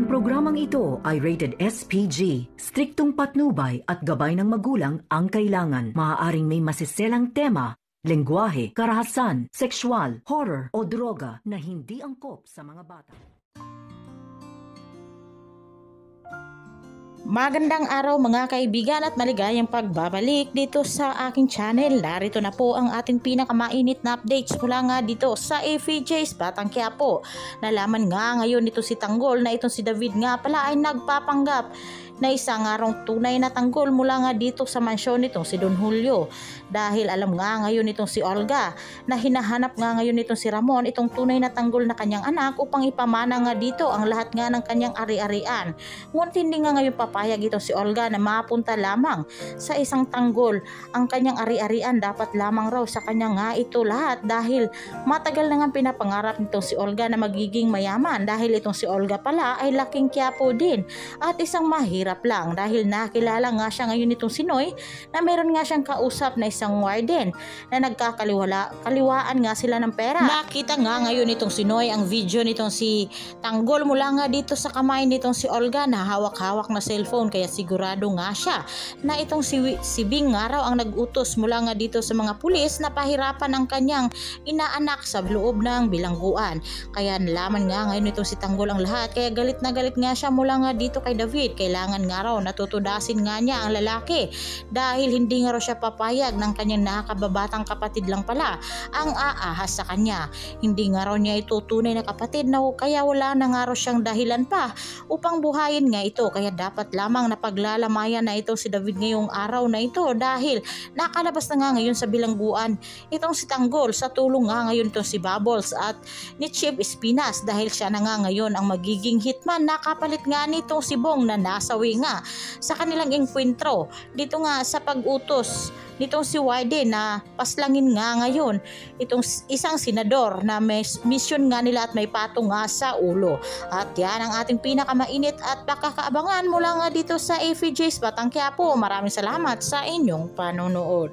Ang programang ito ay rated SPG. Striktong patnubay at gabay ng magulang ang kailangan. Maaaring may masiselang tema, lengguwahe, karahasan, sexual, horror o droga na hindi angkop sa mga bata. Magandang araw mga kaibigan at maligayang pagbabalik dito sa aking channel. Narito na po ang ating pinakamainit na updates mula nga dito sa AFJ's Batang Quiapo. Nalaman nga ngayon nito si Tanggol na itong si David nga pala ay nagpapanggap na isang arong tunay na tanggol mula nga dito sa mansyon nitong si Don Julio. Dahil alam nga ngayon nitong si Olga na hinahanap nga ngayon nitong si Ramon itong tunay na tanggol na kanyang anak upang ipamana nga dito ang lahat nga ng kanyang ari-arian. Ngunit hindi nga ngayon papayag itong si Olga na mapunta lamang sa isang tanggol ang kanyang ari-arian. Dapat lamang raw sa kanya nga ito lahat dahil matagal na nga pinapangarap nitong si Olga na magiging mayaman dahil itong si Olga pala ay laking Quiapo din at isang mahirap lang dahil nakilala nga siya ngayon nitong si Noy na meron nga siyang kausap na isang warden na nagkakaliwaan nga sila ng pera. Nakita nga ngayon nitong si Noy ang video nitong si Tanggol mula nga dito sa kamay nitong si Olga na hawak-hawak na cellphone, kaya sigurado nga siya na itong si Bing nga raw ang nag-utos mula nga dito sa mga pulis na pahirapan ang kanyang inaanak sa loob ng bilangguan. Kaya nalaman nga ngayon nitong si Tanggol ang lahat, kaya galit na galit nga siya mula nga dito kay David. Kailangan nga raw natutudasin nga niya ang lalaki dahil hindi nga raw siya papayag ng kanyang nakakababatang kapatid lang pala ang aahas sa kanya. Hindi nga raw niya ito tunay na kapatid na kaya wala na nga raw siyang dahilan pa upang buhayin nga ito. Kaya dapat lamang na paglalamayan na ito si David ngayong araw na ito dahil nakalabas na nga ngayon sa bilangguan itong si Tanggol sa tulong nga ngayon itong si Bubbles at ni Chief Espinas dahil siya na nga ngayon ang magiging hitman. Nakapalit nga nitong si Bong na nasawi nga sa kanilang enkwentro dito nga sa pag-utos nitong si Warden na paslangin nga ngayon itong isang senador na may mission nga nila at may patong nga sa ulo. At yan ang ating pinakamainit at pakakaabangan mula nga dito sa AFJ's Batang Quiapo. Maraming salamat sa inyong panonood.